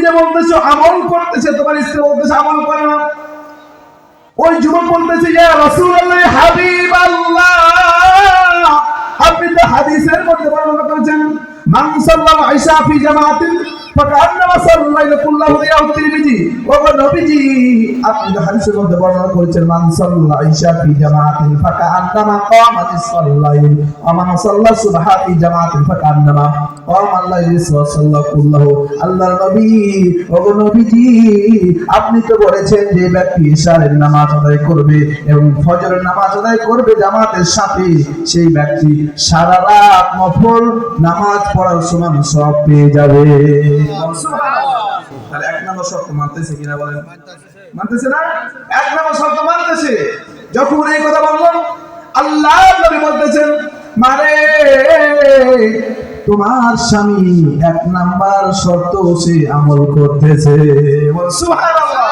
নিজে বলতেছো আমল করতেছে, তোমার স্ত্রী বলতেছে আমল করে না। ওই যুবক বলতেছে ইয়া রাসূলুল্লাহ হাবিবাল্লাহ, আপনি তো হাদিসের মধ্যে বর্ণনা করেছেন মান সাল্লাল্লাহু আইসা ফি জামাতিন ফাকান্নামা সাল্লাল্লাহু কুল্লাহু ইয়াউ তিরমিজি। ও নবীজি, আপনি তো হাদিসের মধ্যে বর্ণনা করেছেন মান সাল্লাল্লাহু আইসা ফি জামাতিন ফাকান্নামা কামাতিস সাল্লাহু ওয়া মান সাল্লা সুবহা ফি জামাতিন ফাকান্নামা কামা আল্লাহু সাল্লাল্লাহু কুল্লাহু। আল্লাহর নবী, ও নবীজি, আপনি তো বলেছেন যে ব্যক্তি ইশারের নামাজ আদায় করবে এবং ফজরের নামাজ আদায় করবে জামাতের সাথে, সেই ব্যক্তি সারা রাত নফল নামাজ পড়ার সমান সওয়াব পেয়ে যাবে। তাহলে এক নম্বর শর্ত মানতেছে কিনা বলেন? মানতেছে না? এক নম্বর শর্ত মানতেছে। যখন এই কথা বললাম, আল্লাহর নবী বলতেছেন মারে তোমার স্বামী এক নাম্বার শর্ত সে আমল করতেছে। সুবহানাল্লাহ।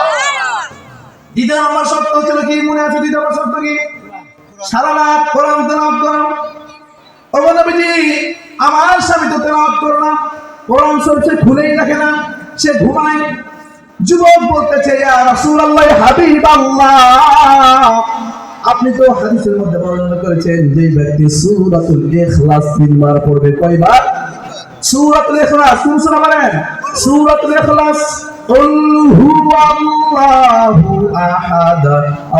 দ্বিতীয় নম্বর শর্ত ছিল কি মনে আছে? দ্বিতীয় নম্বর শর্ত কি? সারা রাত কোরআন তেলাওয়াত করো। ও নবীজি, আমার স্বামী তো তেলাওয়াত করে না, কোরআন শরীফ সে খুলেই রাখে না, সে ঘুমায়। যুবক বলতেছে ইয়া রাসূলুল্লাহ হাবিবাল্লাহ, আপনি তো হাদিসের মধ্যে বর্ণনা করেছেন যে ব্যক্তি সূরাতুল ইখলাস 3 বার পড়বে। কয়বার? সূরাতুল ইখলাস। কোন সূরা বলেন? সূরাতুল ইখলাস। কুল হুয়াল্লাহু আহাদ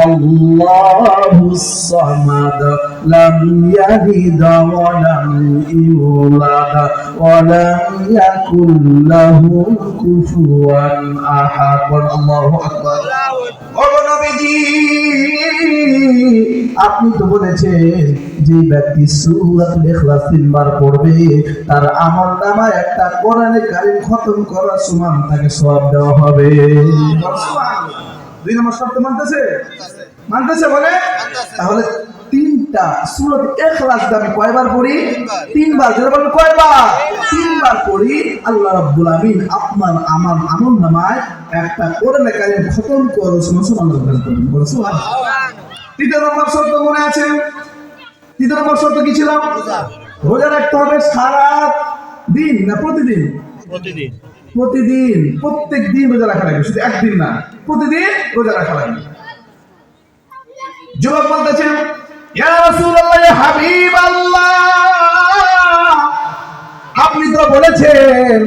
আল্লাহুস সামাদ লাম ইয়ালিদ ওয়া লাম ইউলাদ ওয়া লাম ইয়াকুল লাহু কুফুয়ান আহাদ। আল্লাহু আকবার। ও নবীজি, আপনি তো বলেছেন যে ব্যক্তি সূরাতুল ইখলাস 3 বার পড়বে তার আমলনামায় একটা কোরআনে কারীম খতম করার সমান তাকে সওয়াব দেওয়া হবে। দুই নম্বর শর্ত মানতেছে? মানতেছে বলে? তাহলে তিনটা সূরাতুল ইখলাস আমি কয়বার পড়ি? 3 বার। যারা বলেন কয়বার? 3 বার পড়ি, আল্লাহ রাব্বুল আমিন আপনার আমার আমলনামায় একটা কোরআনে কারীম খতম করার সমান দান করবেন। সুবহানাল্লাহ। তৃতীয় নম্বর শর্ত মনে আছে? তৃতীয় নম্বর শর্ত কি ছিল? রোজা রাখতে হবে সারা দিন না প্রতিদিন? প্রতিদিন। প্রতিদিন, প্রত্যেক দিন রোজা রাখা লাগবে, শুধু একদিন না, প্রতিদিন রোজা রাখা লাগবে। যুবক বলতেছেন ইয়া রাসূলুল্লাহ হাবিবাল্লাহ, আপনি তো বলেছেন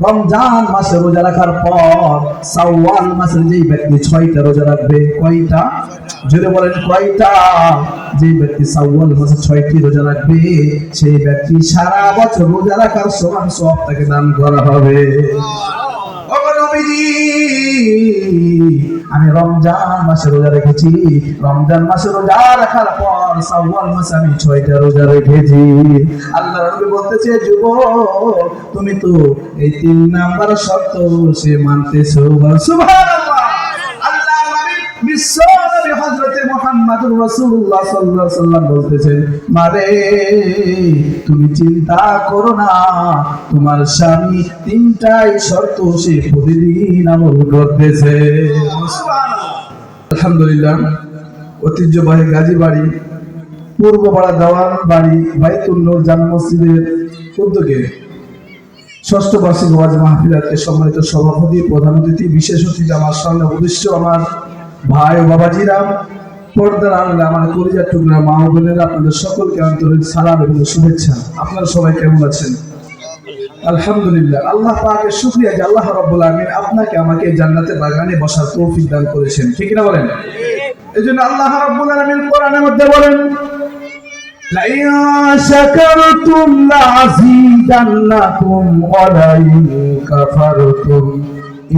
রমজান মাসে রোজা রাখার পর শাওয়াল মাসে যেই ব্যক্তি 6টা রোজা রাখবে। কয়টা? জোরে বলেন কয়টা? যে ব্যক্তি শাওয়াল মাসে 6টি রোজা রাখবে সেই ব্যক্তি সারা বছর রোজা রাখার সমান সওয়াব তাকে দান করা হবে। ও নবীজি, আমি রমজান মাসে রোজা রেখেছি, রমজান মাসে রোজা রাখার পর শাওয়াল মাসে আমি 6টা রোজা রেখেছি। আল্লাহর নবী বলতেছে যুবক, তুমি তো এই 3 নাম্বার শর্ত সে মানতেছো। সুবহানাল্লাহ। আল্লাহর নবী বিশ্বনবী হযরত মুহাম্মদুর রাসূলুল্লাহ সাল্লাল্লাহু আলাইহি ওয়াসাল্লাম বলতেছেন মারে তুমি চিন্তা করো না, তোমার স্বামী 3টাই শর্ত সে প্রতিদিন আমল করতেছে। আলহামদুলিল্লাহ। ঐতিহ্যবাহী গাজী বাড়ি পূর্বপাড়া দেওয়ান বাড়ি বাইতুল নূর জামে মসজিদের উদ্যোগে 6ষ্ঠ বার্ষিক ওয়াজ মাহফিলের সম্মানিত সভাপতি, প্রধান অতিথি, বিশেষ অতিথি, আমার সামনে উপবিষ্ট আমার ভাই ও বাবাজিরা, পর্দার আড়ালে আমার কলিজার টুকরা মা ও বোনেরা, আপনাদের সকলকে আন্তরিক সালাম এবং শুভেচ্ছা। আপনারা সবাই কেমন আছেন? আলহামদুলিল্লাহ। আল্লাহ পাকের শুকরিয়া যে আল্লাহ রাব্বুল আমিন আপনাকে আমাকে জান্নাতের বাগানে বসার তৌফিক দান করেছেন। ঠিক না বলেন? এজন্য আল্লাহ রাব্বুল আমিন কোরআনের মধ্যে বলেন লাইন শাকারতুম লাযীদান্নাকুম ওয়া লাইন কাফারতুম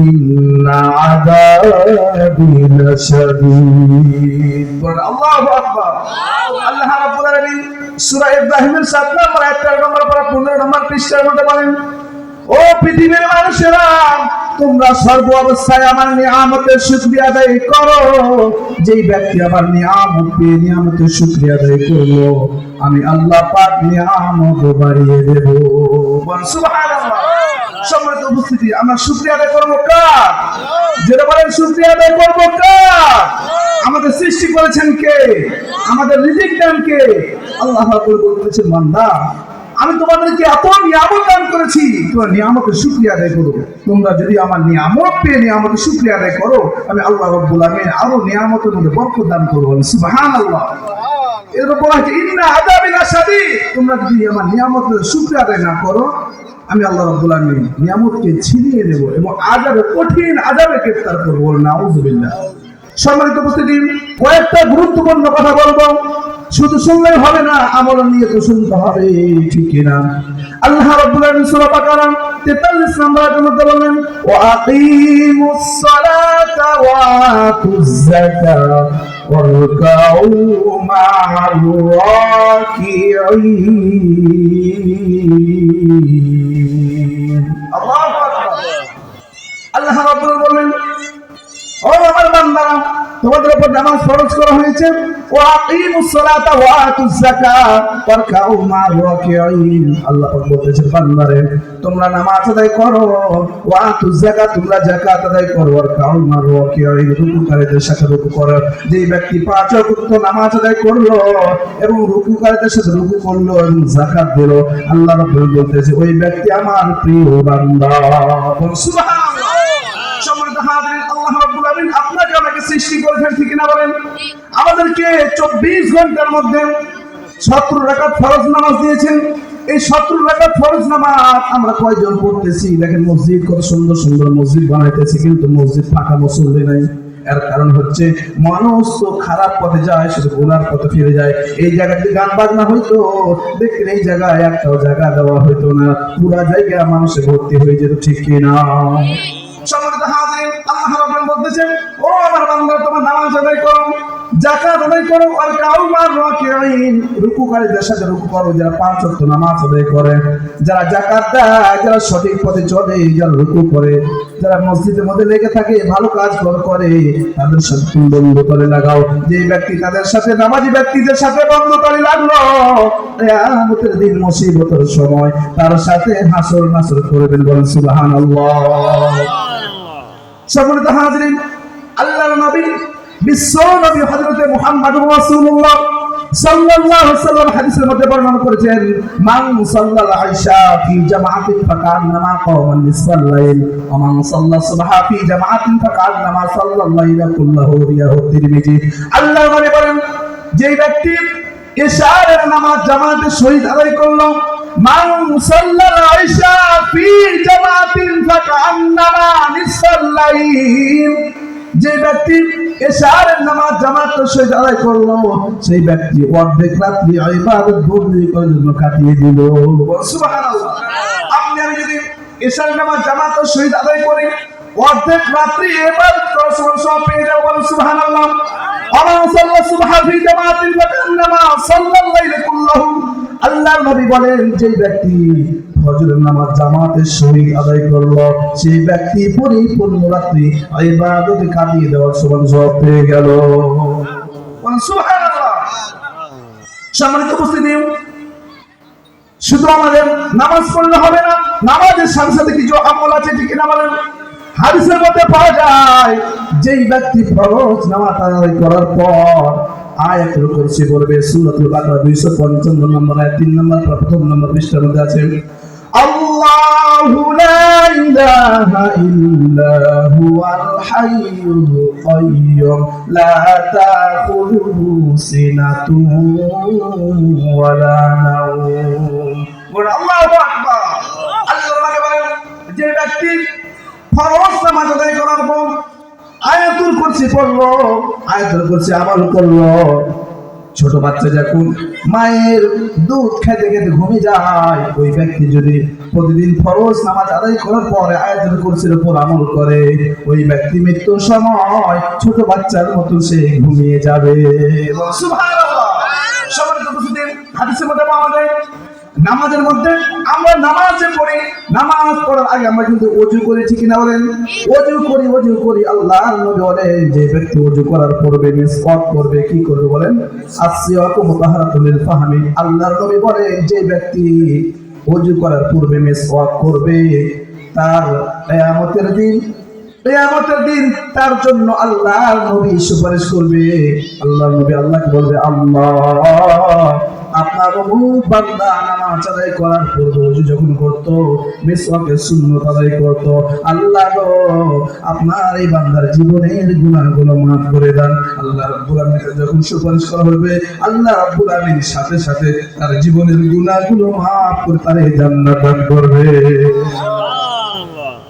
ইন্না আযাবি লাশাদীদ। আল্লাহু আকবার। আল্লাহ রাব্বুল আলামিন সূরা ইব্রাহিমের 7 নম্বর আয়াত 13 নম্বর পারা 15 নম্বর পৃষ্ঠার মধ্যে বলেন ও পৃথিবীর মানুষেরা, তোমরা সর্ব অবস্থায় আমার নিয়ামতের শুকরিয়া আদায় করো। যেই ব্যক্তি আমার নিয়ামত পেয়ে নিয়ামতের শুকরিয়া আদায় করলো, আমি আল্লাহ পাক নিয়ামত বাড়িয়ে দেব। সুবহানাল্লাহ। সম্মানিত উপস্থিতি, আমরা শুকরিয়া আদায় করব কার? যেটা বলেন শুকরিয়া আদায় করব কার? আমাদের সৃষ্টি করেছেন কে? আমাদের রিজিক দেন কে? আল্লাহ রাব্বুল বলতেছেন বান্দা, আমি তোমাদেরকে এত নিয়ামত দান করেছি করেছি, তোমরা নিয়ামতের শুকরিয়া আদায় করো। তোমরা যদি আমার নিয়ামত পেয়ে নিয়ামতের শুকরিয়া আদায় করো, আমি আল্লাহ রাব্বুল আলামিন আরো নিয়ামতের মধ্যে বরকত দান করব। সুবহানাল্লাহ। এরপর বলা হচ্ছে ইন্না আযাবি লাশাদীদ, তোমরা যদি আমার নিয়ামতের শুকরিয়া আদায় না করো, আমি আল্লাহ রাব্বুল আলামিন নিয়ামতকে ছিনিয়ে নেব এবং আযাবে, কঠিন আযাবে গ্রেফতার করব। নাউযুবিল্লাহ। সম্মানিত উপস্থিতি, কয়েকটা গুরুত্বপূর্ণ কথা বলবো, শুধু শুনলেই হবে না, আমল নিয়ে তো শুনতে হবে, ঠিক কিনা? আল্লাহ রাব্বুল আলামিন সূরা বাকারা 43 নম্বর আয়াতের মধ্যে বলেন, ওয়া আকিমুস সালাতা ওয়া আতুজ যাকাতা ওয়ারকাউ মা'আর রাকিঈন। আল্লাহু আকবার। আল্লাহ রাব্বুল আলামিন বলেন, ও আমার বান্দারা, তোমাদের উপর নামাজ ফরজ করা হয়েছে, ওয়া আকিমুস সালাতা ওয়া আতুজ যাকাত ওয়ারকাউ মা'আর রাকিঈন। আল্লাহ পাক বলতেছেন, বান্দারে তোমরা নামাজ আদায় করো, ওয়া আতুজ যাকাত, তোমরা যাকাত আদায় করো, ওয়ারকাউ মা'আর রাকিঈন, রুকুকারীদের সাথে রুকু করো। যে ব্যক্তি 5 ওয়াক্ত নামাজ আদায় করলো এবং রুকুকারীদের সাথে রুকু করলো এবং যাকাত দিল, আল্লাহ রাব্বুল বলতেছে ওই ব্যক্তি আমার প্রিয় বান্দা। সুবহানাল্লাহ। সম্মানিত হাজিরিন, আল্লাহ রাব্বুল আলামিন আপনাকে আমাকে সৃষ্টি করেছেন, ঠিক না বলেন? আমাদেরকে 24 ঘন্টার মধ্যে 70 রাকাত ফরজ নামাজ দিয়েছেন। এই 70 রাকাত ফরজ নামাজ আমরা কয়জন পড়তেছি? দেখেন, মসজিদ কত সুন্দর সুন্দর মসজিদ বানাইতেছে, কিন্তু মসজিদ ফাঁকা, মুসল্লি নাই। এর কারণ হচ্ছে মানুষ তো খারাপ পথে যায়, শুধু গুনার পথে ফিরে যায়। এই জায়গাতে গান বাজনা হইতো, দেখেন এই জায়গায় একটাও জায়গা দেওয়া হইতো না, পুরা জায়গা মানুষে ভর্তি হয়ে যেত, ঠিক কিনা? সম্মানিত হাজিরিন, আল্লাহ রাব্বুল বলতেছেন, ও আমার বান্দা, তোমার নামাজ আদায় করো, যাকাত আদায় করো, আর কাউ মা'আর রাকিঈন, রুকুকারীদের সাথে রুকু করো। যারা 5 ওয়াক্ত নামাজ আদায় করে, যারা যাকাত দেয়, যারা সঠিক পথে চলে, যারা রুকু করে, যারা মসজিদের মধ্যে লেগে থাকে, ভালো কাজ করে, তাদের সাথে তুমি বন্ধুতালে লাগাও। যে ব্যক্তি তাদের সাথে, নামাজি ব্যক্তিদের সাথে বন্ধুতালে লাগলো, কিয়ামতের দিন মুসিবতের সময় তার সাথে হাসর নাসর করবেন। বলেন সুবহানাল্লাহ। সম্মানিত হাজিরিন, আল্লাহর নবী, বিশ্ব নবী হযরত মুহাম্মদুর রাসূলুল্লাহ সাল্লাল্লাহু আলাইহি ওয়াসাল্লাম হাদিসের মধ্যে বর্ণনা করেছেন, মান সাল্লাল আইশা ফি জামাআতিন ফাকান্নামা কাওমা নিসফাল লাইল ওয়া মান সাল্লা সুবহা ফি জামাআতিন ফাকান্নামা সাল্লাল লাইলা কুল্লাহু। রিয়াহু তিরমিজি। আল্লাহর নবী বলেন, যে ব্যক্তি ইশার নামাজ জামাতে শহীদ আদায় করলো, মান সাল্লাল আইশা ফি জামাআতিন ফাকান্নামা নিসফাল লাইল, যে ব্যক্তি ইশারের নামাজ জামাতে শহীদ আদায় করলো, সেই ব্যক্তি অর্ধেক রাত্রি ইবাদত বন্দেগী করার জন্য কাটিয়ে দিল। সুবহানাল্লাহ। আপনি আমি যদি ইশারের নামাজ জামাতে শহীদ আদায় করি, অর্ধেক রাত্রি ইবাদত করার সওয়াব পেয়ে যাব। সুবহানাল্লাহ। আল্লাহ নবী বলেন, যে ব্যক্তি ফজরের নামাজ জামাতের সহিত আদায় করলো, সেই ব্যক্তি পরিপূর্ণ রাত্রি ইবাদতে কাটিয়ে দেওয়ার সওয়াব পেয়ে গেল। সুবহানাল্লাহ। সম্মানিত উপস্থিতি, শুধু আমাদের নামাজ পড়লে হবে না, নামাজের সাথে সাথে কিছু আমল আছে, ঠিক না বলেন? হাদিসের মধ্যে পাওয়া যায়, যেই ব্যক্তি ফরজ নামাজ আদায় করার পর আয়াতুল কুরসি পড়বে, সূরাতুল বাকারা 255 নম্বর আয়াত 3 নম্বর প্রথম নম্বর পৃষ্ঠার মধ্যে আছে, আল্লাহু লা ইলাহা ইল্লা হুয়াল হাইয়ুল কাইয়্যুম লা তাখুযুহু সিনাতুন ওয়া লা নাওম। আল্লাহু আকবার। আল্লাহর নামে বলেন, যে ব্যক্তি ফরজ নামাজ আদায় করার পর আয়াতুল কুরসি পড়লো, আয়াতুল কুরসি আমল করলো, ছোট বাচ্চা যখন মায়ের দুধ খেতে খেতে ঘুমিয়ে যায়, ওই ব্যক্তি যদি প্রতিদিন ফরজ নামাজ আদায় করার পর আয়াতুল কুরসির উপর আমল করে, ওই ব্যক্তি মৃত্যুর সময় ছোট বাচ্চার মতো সে ঘুমিয়ে যাবে। সুবহানাল্লাহ। সম্মানিত উপস্থিতি, হাদিসের মধ্যে পাওয়া যায়, নামাজের মধ্যে আমরা নামাজে পড়ি, নামাজ পড়ার আগে আমরা কিন্তু ওযু করি, ঠিক না বলেন? ওযু করি। আল্লাহর নবী বলেন, যে ব্যক্তি ওযু করার পূর্বে মিসওয়াক করবে, কি করবে বলেন? আসসিওয়াকু মুতাহারাতুল লিল ফাহমি। আল্লাহর নবী বলেন, যে ব্যক্তি ওযু করার পূর্বে মিসওয়াক করবে, তার কিয়ামতের দিন তার জন্য আল্লাহর নবী সুপারিশ করবে। আল্লাহর নবী আল্লাহকে বলবে, আল্লাহ আপনার অমুক বান্দা নামাজ আদায় করার পূর্বে ওযু যখন করত মিসওয়াকের সুন্নাত আদায় করত, আল্লাহ গো আপনার এই বান্দার জীবনের গুনাহগুলো মাফ করে দেন। আল্লাহ রাব্বুল আলামিন যখন সুপারিশ করা হবে, আল্লাহ রাব্বুল আলামিন সাথে সাথে তার জীবনের গুনাহগুলো মাফ করে তারে জান্নাত দান করবে।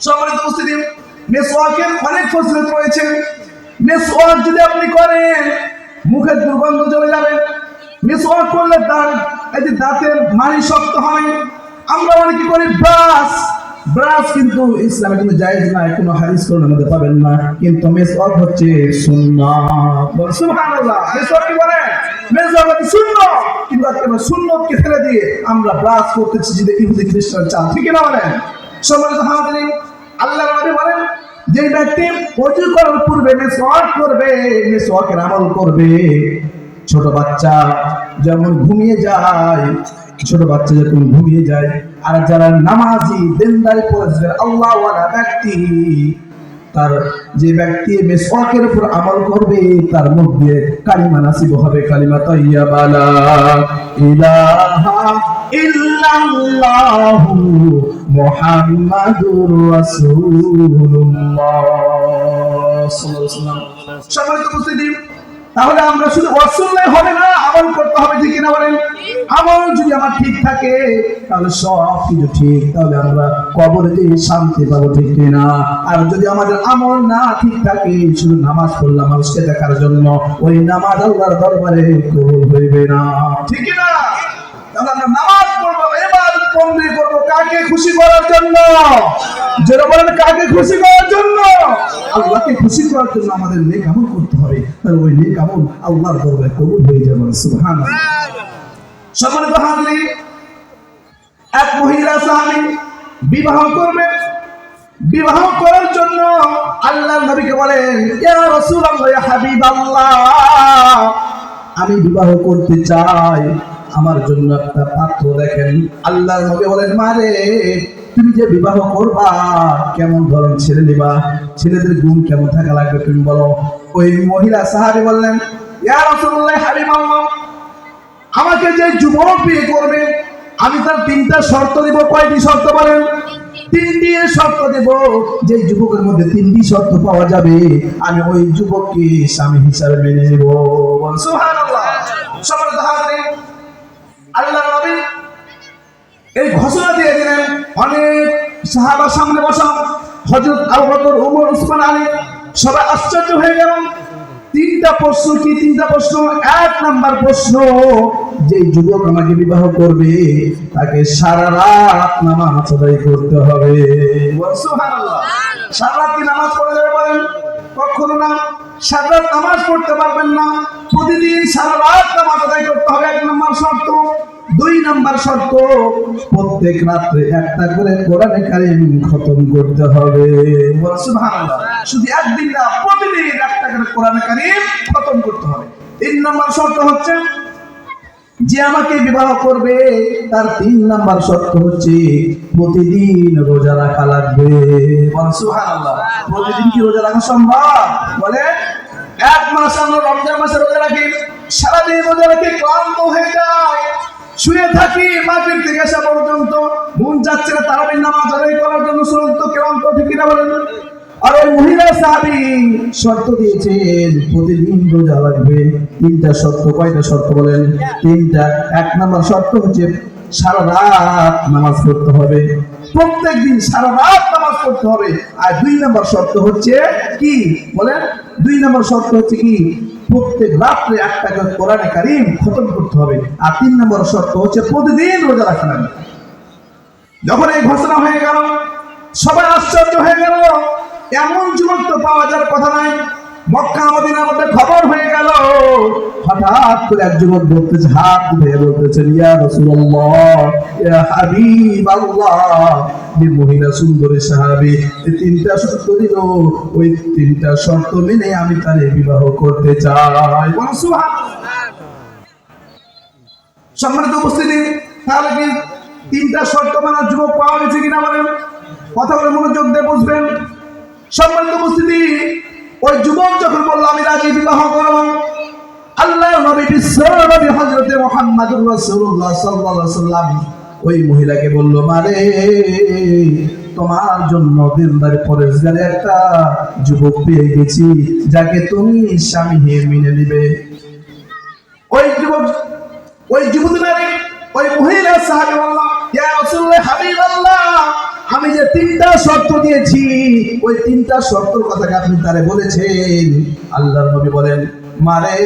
সম্মানিত উপস্থিতি, মিসওয়াকের অনেক ফজিলত রয়েছে। মিসওয়াক যদি আপনি করেন মুখের দুর্গন্ধ চলে যাবে। মিসওয়াক করলে তার এই যে দাঁতের মাড়ি শক্ত হয়। আমরা অনেকে করি ব্রাশ কিন্তু ইসলামে কিন্তু জায়েজ না, কোনো হাদিস কোরআনের মধ্যে পাবেন না। কিন্তু মিসওয়াক হচ্ছে সুন্নাত। সুবহানাল্লাহ। মিসওয়াক কি বলেন? মিসওয়াক হচ্ছে সুন্নাত। কিন্তু আজকে সুন্নাতকে ফেলে দিয়ে আমরা ব্রাশ করতেছি যে ইহুদি খ্রিস্টান চাল, ঠিক না বলেন? সম্মানিত হাজিরিন, আল্লাহর নবী বলেন যে ব্যক্তি ওযু করার পূর্বে মিসওয়াক করবে, মিসওয়াকের আমল করবে, ছোট বাচ্চা যেমন ঘুমিয়ে যায়, ছোট বাচ্চা যখন ঘুমিয়ে যায়, আর যারা নামাজি দিনদারি পরিষ্কার আল্লাহওয়ালা ব্যক্তি, তার যে ব্যক্তি মিসওয়াকের উপর আমল করবে তার মধ্যে কালিমা নাসিব হবে, কালিমা তাইয়্যিবা লা ইলাহা ইল্লাল্লাহু মুহাম্মাদুর রাসূলুল্লাহ সাল্লাল্লাহু আলাইহি ওয়াসাল্লাম। সম্মানিত উপস্থিতি, তাহলে আমরা শুধু ওয়াসুল্লাহ হবে না, আমল করতে হবে, ঠিক না বলেন? আমল যদি আমার ঠিক থাকে তাহলে সব কিছু ঠিক, তাহলে আমরা কবরে যে শান্তি পাবো, ঠিক না? আর যদি আমাদের আমল না ঠিক থাকে, শুধু নামাজ পড়লাম মানুষকে দেখার জন্য, ওই নামাজ আল্লাহর দরবারে কবুল হইবে না, ঠিক না? তাহলে আমরা নামাজ পড়বো, ইবাদত বন্দেগি করবো কাকে খুশি করার জন্য? যারা বলেন কাকে খুশি করার জন্য? আল্লাহকে খুশি করার জন্য আমাদের নেক আমল করতে হবে, তাহলে ওই নেক আমল আল্লাহর দরবারে কবুল হয়ে যাবে। সুবহানাল্লাহ। সম্মানিত হাজিরিন, এক মহিলা সাহাবী বিবাহ করবে, বিবাহ করার জন্য আল্লাহর নবীকে বলেন, ইয়া রাসূলুল্লাহ, ইয়া হাবিবাল্লাহ, আমি বিবাহ করতে চাই, আমার জন্য একটা পাত্র দেখেন। আল্লাহর নবী বলেন, মারে তুমি যে বিবাহ করবা কেমন ধরনের ছেলে নিবা, ছেলেদের গুণ কেমন থাকা লাগবে তুমি বলো। ওই মহিলা সাহাবী বললেন, ইয়া রাসূলুল্লাহ, হাবিবাল্লাহ, আমাকে যে যুবক বিয়ে করবে আমি তার তিনটা শর্ত দেব। কয়টি শর্ত বলেন? তিনটি শর্ত দেব। যে যুবকের মধ্যে তিনটি শর্ত পাওয়া যাবে আমি ওই যুবককে স্বামী হিসাবে মেনে নেব। সুবহানাল্লাহ। সম্মানিত হাজিরিন, আল্লাহর নবী এই ঘোষণা দিয়ে দিলেন। অনেক সাহাবা সামনে বসা, হযরত আবু বকর, ওমর, উসমান, আলী সবাই আশ্চর্য হয়ে গেল। তিনটা প্রশ্ন। কি তিনটা প্রশ্ন? এক নাম্বার প্রশ্ন, যে যুবক আমাকে বিবাহ করবে তাকে সারা রাত নামাজ আদায় করতে হবে। সুবহানাল্লাহ। সারা রাত কি নামাজ পড়া যাবে বলেন? কখনো না। সারা রাত নামাজ পড়তে পারবেন না, প্রতিদিন সারা রাত নামাজ আদায় করতে হবে, এক নাম্বার শর্ত। দুই নাম্বার শর্ত, প্রত্যেক রাত্রে একটা করে কোরআনে কারীম খতম করতে হবে। সুবহানাল্লাহ। শুধু একদিন না, প্রতিদিন একটা করে কোরআনে কারীম খতম করতে হবে। তিন নাম্বার শর্ত হচ্ছে যে আমাকে বিবাহ করবে তার তিন নাম্বার শর্ত হচ্ছে প্রতিদিন রোজা রাখা লাগবে। সুবহানাল্লাহ। প্রতিদিন কি রোজা রাখা সম্ভব? বলে এক মাস আমরা রমজান মাসে রোজা রাখি, সারাদিন রোজা রাখি, ক্লান্ত হয়ে যায়, শুয়ে থাকি মাগরিব থেকে এশা পর্যন্ত, মন যাচ্ছে না তারাবির নামাজ আদায় করার জন্য, শ্রান্ত ক্লান্ত, ঠিক না বলেন? আর ওই মহিলা সাহাবী শর্ত দিয়েছেন প্রতিদিন রোজা রাখবে। তিনটা শর্ত। কয়টা শর্ত বলেন? তিনটা। এক নাম্বার শর্ত হচ্ছে সারা রাত নামাজ পড়তে হবে, প্রত্যেক দিন সারা রাত নামাজ পড়তে হবে। আর দুই নাম্বার শর্ত হচ্ছে কি বলেন? দুই নাম্বার শর্ত হচ্ছে কি? প্রত্যেক রাত্রে একটা করে কোরআনে কারীম খতম করতে হবে। আর তিন নম্বর শর্ত হচ্ছে প্রতিদিন রোজা রাখতে হবে। যখন এই ঘোষণা হয়ে গেল সবাই আশ্চর্য হয়ে গেল। এমন যুবক তো পাওয়া যাওয়ার কথা নাই। মক্কা মদিনার মধ্যে খবর হয়ে গেল। হঠাৎ করে এক যুবক বলতেছে, হাত ধরে বলতেছে, ইয়া রাসূলুল্লাহ, ইয়া হাবিবাল্লাহ, যে মহিলা সুন্দরী সাহাবী তিনটা শর্ত দিল, ওই তিনটা শর্ত মেনে আমি তারে বিবাহ করতে চাই। সুবহানাল্লাহ। সম্মানিত উপস্থিতি, তাহলে কি তিনটা শর্ত মানা যুবক পাওয়া গেছে কিনা বলেন? কথা বলে মনোযোগ দিয়ে বুঝবেন। সম্মানিত উপস্থিতি, ওই যুবক যখন বলল আমি রাজি বিবাহ করব, আল্লাহর নবী বিশ্ব নবী হযরত মুহাম্মদ মুহাম্মাদুর রাসূলুল্লাহ সাল্লাল্লাহু আলাইহি ওয়াসাল্লাম ওই মহিলাকে বলল, মারে তোমার জন্য দিনদার পরেশগার একটা যুবক পেয়ে গেছি, যাকে তুমি স্বামী হিসেবে মেনে নিবে। ওই যুবতী নারী ওই মহিলা সাহাবী বলল, ইয়া রাসূলুল্লাহ হাবিবাল্লাহ, আমি যে তিনটা শর্ত দিয়েছি ওই তিনটা শর্তের কথা আপনি তারে বলেছেন। আল্লাহর নবী বলেন, মারে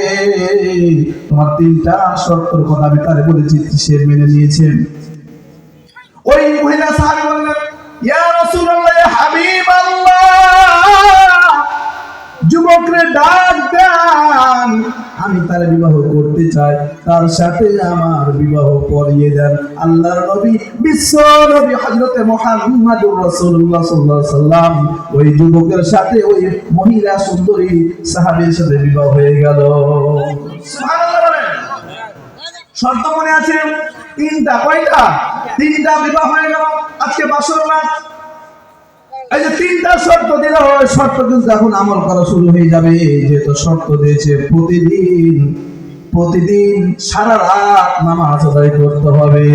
তোমার তিনটা শর্তের কথা আমি তারে বলেছি, সে মেনে নিয়েছেন। ওই মহিলা সাহাবী বললেন, ইয়া রাসূলুল্লাহ ইয়া হাবিবাল্লাহ, যুবকরে ডাক দেন, আমি তার বিবাহ করতে চাই, তার সাথে আমার বিবাহ পড়িয়ে দেন। আল্লাহর নবী বিশ্ব নবী হযরত মুহাম্মদুর রাসূলুল্লাহ সাল্লাল্লাহু আলাইহি সাল্লাম ওই যুবকের সাথে ওই মহিলা সুন্দরী সাহাবীর সাথে বিবাহ হয়ে গেল। সুবহানাল্লাহ বলেন। শর্ত মনে আছে তিনটা, কয়টা? তিনটা বিবাহ হয়ে গেল, আজকে বাসর রাত। এই যে তিনটা শর্ত দিল, ওই শর্ত কিন্তু এখন আমল করা শুরু হয়ে যাবে। যেহেতু শর্ত দিয়েছে প্রতিদিন সারা রাত নামাজ আদায় করতে হবে।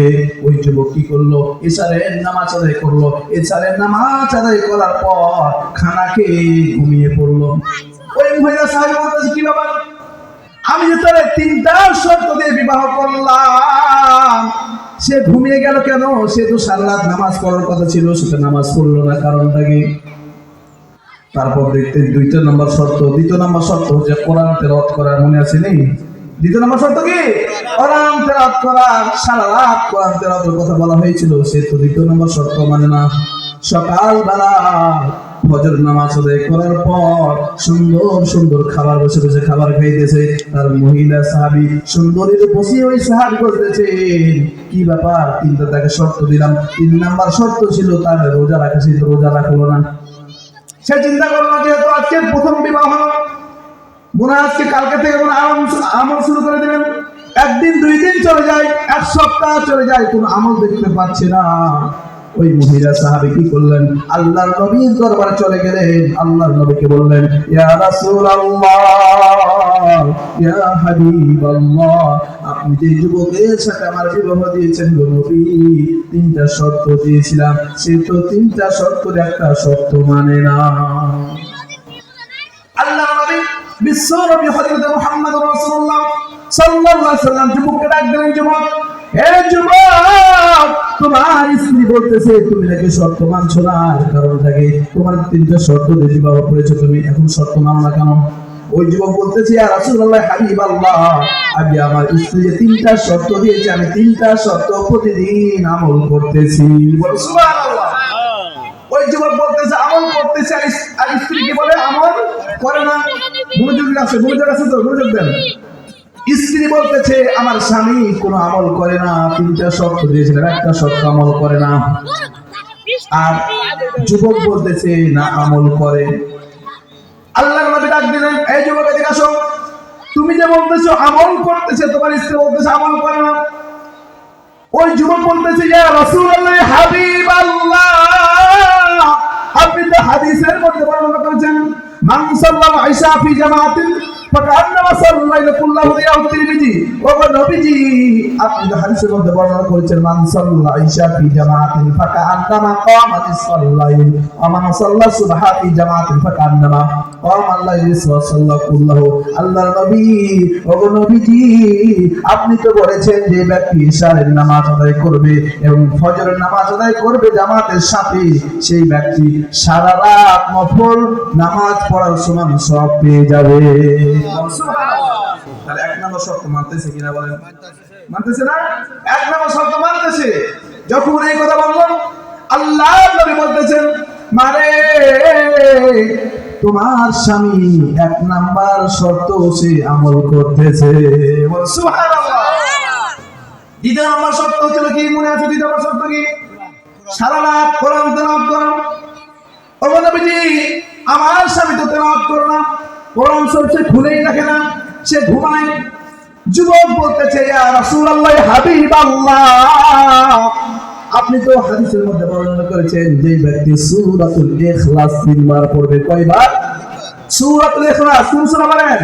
ওই যুবক কি করলো? ইশারের নামাজ আদায় করলো। ইশারের নামাজ আদায় করার পর খানা খেয়ে ঘুমিয়ে পড়লো। ওই মহিলা সাহাবী বলতেছে, কি ব্যাপার, আমি যে তার তিনটা শর্ত দিয়ে বিবাহ করলাম, সে ঘুমিয়ে গেল কেন? সে তো সারা রাত নামাজ পড়ার কথা ছিল, সেটা নামাজ পড়লো না, কারণটা কি? তারপর দেখতে দ্বিতীয় নম্বর শর্ত হচ্ছে কোরআন তেলাওয়াত করা। মনে আছে নেই? দ্বিতীয় নম্বর শর্ত কি? কোরআন তেলাওয়াত করা। সারা রাত কোরআন তেলাওয়াতের কথা বলা হয়েছিল, সে তো দ্বিতীয় নম্বর শর্ত মানে না। সকালবেলা ফজর নামাজ আদায় করার পর সুন্দর সুন্দর খাবার বসে বসে খাবার খাইতেছে। তার মহিলা সাহাবী সুন্দরীর বসে ওই সাহাবী বলতেছে, কি ব্যাপার, তিনটা তাকে শর্ত দিলাম, 3 নাম্বার শর্ত ছিল তার রোজা রাখা, সে তো রোজা রাখলো না। সে চিন্তা করলো, যেহেতু আজকে প্রথম বিবাহ হলো, বোনা আজকে কালকে থেকে আমল শুরু করে দিবেন। একদিন 2 দিন চলে যায়, 1 সপ্তাহ চলে যায়, কোনো আমল দেখতে পাচ্ছে না। ওই মহিলা সাহাবী কি করলেন? আল্লাহর নবীর দরবারে চলে গেলেন। আল্লাহর নবীকে বললেন, ইয়া রাসূলুল্লাহ, ইয়া হাবিবাল্লাহ, আপনি যে যুবকের সাথে আমার বিবাহ দিয়েছেন গো নবী, 3টা শর্ত দিয়েছিলাম, সে তো 3টা শর্তের একটা শর্ত মানে না। আল্লাহর নবী বিশ্ব নবী হযরত মুহাম্মদুর রাসূলুল্লাহ সাল্লাল্লাহু আলাইহি ওয়াসাল্লাম যুবককে ডাক দিলেন, যুবক, হে যুবক, তোমার স্ত্রী বলতেছে তুমি নাকি শর্ত মানছো না, কারণটা কি? তোমার 3টা শর্ত দিয়ে বিবাহ করেছো, তুমি এখন শর্ত মানো না কেন? ওই যুবক বলতেছে, ইয়া রাসূলুল্লাহ হাবিবাল্লাহ, আমি আমার স্ত্রী যে 3টা শর্ত দিয়েছে, আমি 3টা শর্ত প্রতিদিন আমল করতেছি। বলো সুবহানাল্লাহ। ওই যুবক বলতেছে আমল করতেছে, আর স্ত্রী কি বলে? আমল করে না। মনোযোগ আছে তো, মনোযোগ দেন। স্ত্রী বলতেছে আমার স্বামী কোনো আমল করে না, 3টা শর্ত দিয়েছিলেন, একটা শর্ত আমল করে না। আর যুবক বলতেছে না আমল করে। আল্লাহর নবী ডাক দিলেন, এই যুবক এদিকে আসো, তুমি যে বলতেছো আমল করতেছে, তোমার স্ত্রী বলতেছে আমল করে না। ওই যুবক বলতেছে, ইয়া রাসূলুল্লাহ হাবিবাল্লাহ, আপনি তো হাদিসের মধ্যে বর্ণনা করেছেন, মান সাল্লাল ইশা ফি জামাতিন ফাকান্নামা সাল্লাইল কুল্লাহু ইয়াউ তিরমিজি। ও নবীজি, আপনি তো হাদিসের মধ্যে বর্ণনা করেছেন, মান সাল্লা ইশা ফি জামাতিন ফাকান্নামা কামা লিস-সাল্লাইল ওয়া মান সাল্লা সুবহা ফি জামাতিন ফাকান্নামা কামা আল-লাইল ওয়া সাল্লা কুল্লাহু। আল্লাহর নবী, ও নবীজি, আপনি তো বলেছেন যে ব্যক্তি ইশারের নামাজ আদায় করবে এবং ফজরের নামাজ আদায় করবে জামাতের সাথে, সেই ব্যক্তি সারা রাত নফল নামাজ পড়ার সমান সওয়াব পেয়ে যাবে। তাহলে 1 নম্বর শর্ত মানতেছে কিনা বলেন? মানতেছে না? 1 নম্বর শর্ত মানতেছে। যখন এই কথা বললাম, আল্লাহর নবী বলতেছেন, মানে তোমার স্বামী 1 নম্বর শর্ত সে আমল করতেছে। সুবহানাল্লাহ। 2 নম্বর শর্ত ছিল কি? মনে আছে 2 নম্বর শর্ত কি? সারা রাত কোরআন তেলাওয়াত করো। ও নবীজি, আমার স্বামী তো তেলাওয়াত করে না, কোরআন শরীফ সে খুলেই রাখে না, সে ঘুমায়। যুবক বলতেছে, ইয়া রাসূলুল্লাহ হাবিবাল্লাহ, আপনি তো হাদিসের মধ্যে বর্ণনা করেছেন যে ব্যক্তি সূরাতুল ইখলাস 3 বার পড়বে। কয়বার? সূরাতুল ইখলাস। কোন সূরা বলেন?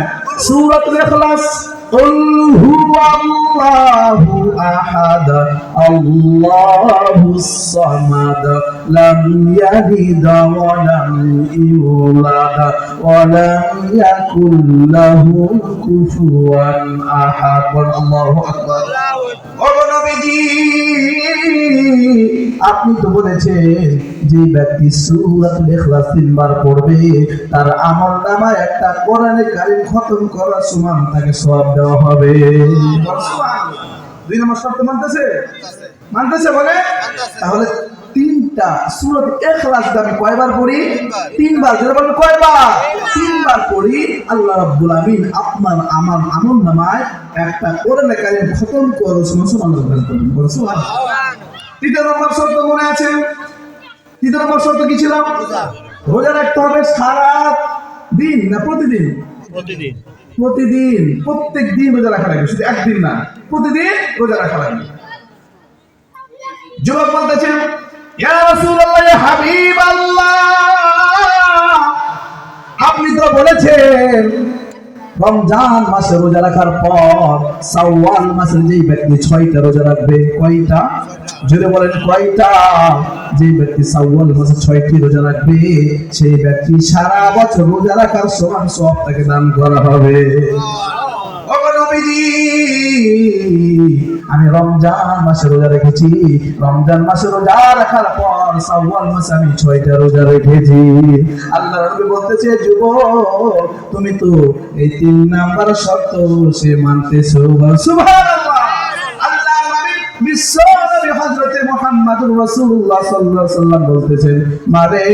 সূরাতুল ইখলাস। قل هو الله أحد الله الصمد لم يلد ولم يولد ولم يكن له كفوا أحد الله أكبر আপনি তো বলেছেন যে ব্যক্তি সূরাতুল ইখলাস 3 বার পড়বে তার আমলনামায় একটা কোরআনে কারীম খতম করার সমান তাকে সওয়াব দেওয়া হবে। সুবহানাল্লাহ। দুই নম্বর শর্ত মানতেছে বলে তাহলে 3টা সূরাতুল ইখলাস আমি কয়বার পড়ি? 3 বার। যারা বলেন কয়বার? 3 বার পড়ি, আল্লাহ রাব্বুল আমিন আপনার আমার আমলনামায় একটা কোরআনে কারীম খতম করার সমান দান করবেন। সুবহানাল্লাহ। 3 নম্বর শর্ত মনে আছে? 3 নম্বর শর্ত কি ছিল? রোজা রাখতে হবে সারা দিন না প্রতিদিন? প্রতিদিন, প্রত্যেক দিন রোজা রাখা লাগবে, শুধু একদিন না, প্রতিদিন রোজা রাখা লাগবে। যুবক বলতেছেন, ইয়া রাসূলুল্লাহ, ইয়া হাবিবাল্লাহ, আপনি তো বলেছেন রমজান মাসে রোজা রাখার পর শাওয়াল মাসে যেই ব্যক্তি 6টা রোজা রাখবে, কয়টা? জোরে বলেন কয়টা? যে ব্যক্তি শাওয়াল মাসে 6টি রোজা রাখবে সেই ব্যক্তি সারা বছর রোজা রাখার সমান সওয়াব তাকে দান করা হবে। ও নবীজি, আমি রমজান মাসে রোজা রেখেছি, রমজান মাসে রোজা রাখার পর শাওয়াল মাসে আমি 6টা রোজা রেখেছি। আল্লাহর নবী বলতেছে, যুবক তুমি তো এই 3 নাম্বার শর্ত সে মানতেছো। সুবহানাল্লাহ। আল্লাহর নবী বিশ্বনবী হযরত মুহাম্মদুর রাসূলুল্লাহ সাল্লাল্লাহু আলাইহি ওয়াসাল্লাম বলতেছেন, মারে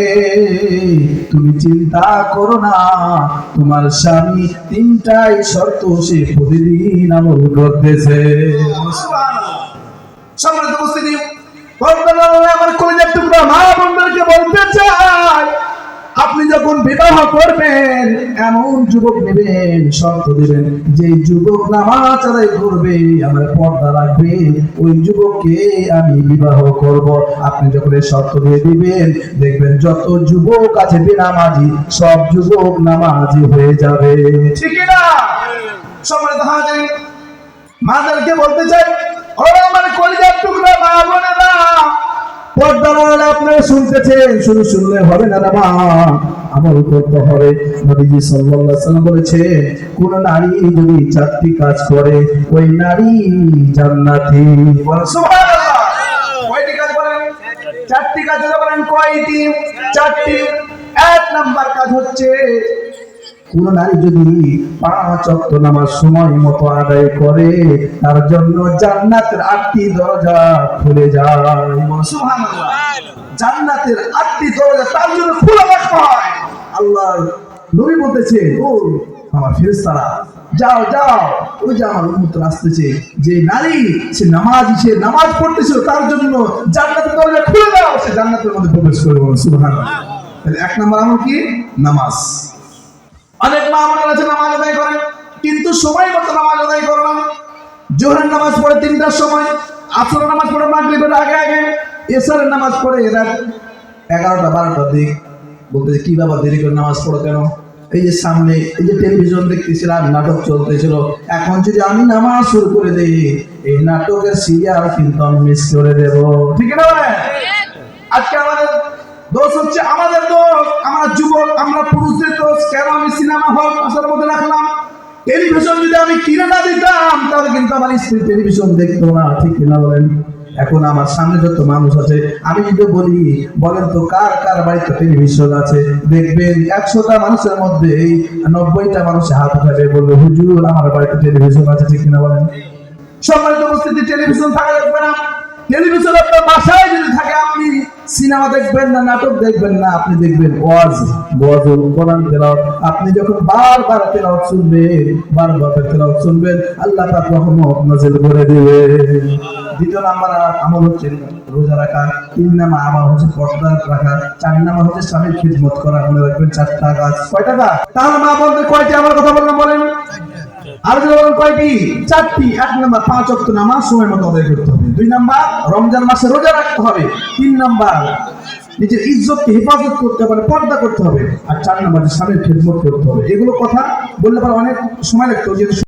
তুমি চিন্তা করো না, তোমার স্বামী 3টাই শর্ত সে প্রতিদিন আমল করতেছে। সুবহানাল্লাহ। সম্মানিত উপস্থিতি, আমার কলিজার টুকরা মা বোনদেরকে বলতে চাই, আপনি যখন বিবাহ করবেন এমন যুবক নেবেন, শর্ত দিবেন, যে যুবক নামাজ আদায় করবে, আমার পর্দা রাখবে, ওই যুবককে আমি বিবাহ করব। আপনি যখন এই শর্ত দিয়ে দিবেন, দেখবেন যত যুবক আছে বেনামাজি সব যুবক নামাজি হয়ে যাবে। ঠিক না? সম্মানিত হাজির, মাদেরকে বলতে চাই, ও আমার কলিজার টুকরা মা বোনেরা, পর্দা আপনারা শুনতেছেন, শুধু শুনলে হবে না রে মা, আমল করতে হবে। নবীজি সাল্লাল্লাহু আলাইহি ওয়াসাল্লাম বলেছে, কোন নারী যদি 4টি কাজ করে ওই নারী জান্নাতি। সুবহানাল্লাহ। কয়টি কাজ বলেন? 4টি কাজ বলেন। কয়টি? 4টি। 1 নাম্বার কাজ হচ্ছে, কোন নারী যদি 5 ওয়াক্ত নামাজ সময় মতো আদায় করে তার জন্য জান্নাতের 8টি দরজা খুলে যায়। সুবহানাল্লাহ। জান্নাতের 8টি দরজা তার জন্য খোলা রাখা হয়। আল্লাহর নবী বলতেছে, ও আমার ফেরেশতারা, যাও যাও, ওই যে আমার উম্মত আসতেছে, যে নারী সে নামাজ পড়তেছিল তার জন্য জান্নাতের দরজা খুলে দাও, সে জান্নাতের মধ্যে প্রবেশ করবে। সুবহানাল্লাহ। তাহলে 1 নাম্বার আমল কি? নামাজ। অনেক মা বোনেরা আছে নামাজ আদায় করে কিন্তু সময় মতো নামাজ আদায় করে না। জোহরের নামাজ পড়ে 3টার সময়, আসরের নামাজ পড়ে মাগরিবের আগে, এশারের নামাজ পড়ে রাত 11টা 12টার দিক। বলতেছে, কি বাবা দেরি করে নামাজ পড়ো কেন? এই যে সামনে এই যে টেলিভিশন দেখতেছিলাম, নাটক চলতেছিল, এখন যদি আমি নামাজ শুরু করে দেই এই নাটকের সিরিয়াল কিন্তু আমি মিস করে দেব। ঠিক না? আজকে আমাদের দোষ হচ্ছে, আমাদের দোষ, আমরা যুবক, আমরা পুরুষদের দোষ। কেন আমি সিনেমা হল আসার মধ্যে রাখলাম? টেলিভিশন যদি আমি কিনে না দিতাম তাহলে কিন্তু আমার স্ত্রী টেলিভিশন দেখতো না। ঠিক কিনা বলেন? এখন আমার সামনে যত মানুষ আছে, আমি যদি বলি বলেন তো কার কার বাড়িতে টেলিভিশন আছে, দেখবেন 100টা মানুষের মধ্যে 90টা মানুষ হাত উঠাবে, বলবে হুজুর আমার বাড়িতে টেলিভিশন আছে। ঠিক কিনা বলেন? সম্মানিত উপস্থিতি, টেলিভিশন থাকা লাগবে না। টেলিভিশন আপনার বাসায় যদি থাকে, আপনি সিনেমা দেখবেন না, নাটক দেখবেন না, আপনি দেখবেন ওয়াজ, গজল, কোরআন তেলাওয়াত। আপনি যখন বারবার তেলাওয়াত শুনবেন, বারবার তেলাওয়াত শুনবেন, আল্লাহ পাক রহমত নাযিল করে দিবে। 2 নাম্বার আমল হচ্ছে রোজা রাখা। 3 নাম্বার আমল হচ্ছে পর্দা রাখা। 4 নাম্বার হচ্ছে স্বামীর খিদমত করা। মনে রাখবেন 4টা কাজ। কয়টা কাজ? তাহলে মা বলতে কয়টি আমার কথা বললাম বলেন? আর যদি বলেন কয়টি? 4টি। 1 নাম্বার 5 ওয়াক্ত নামাজ সময় মতো আদায় করতে হবে। 2 নাম্বার রমজান মাসে রোজা রাখতে হবে। 3 নাম্বার নিজের ইজ্জতকে হেফাজত করতে হবে, পর্দা করতে হবে। আর 4 নাম্বার স্বামীর খিদমত করতে হবে। এগুলো কথা বললে পরে অনেক সময় লাগতো।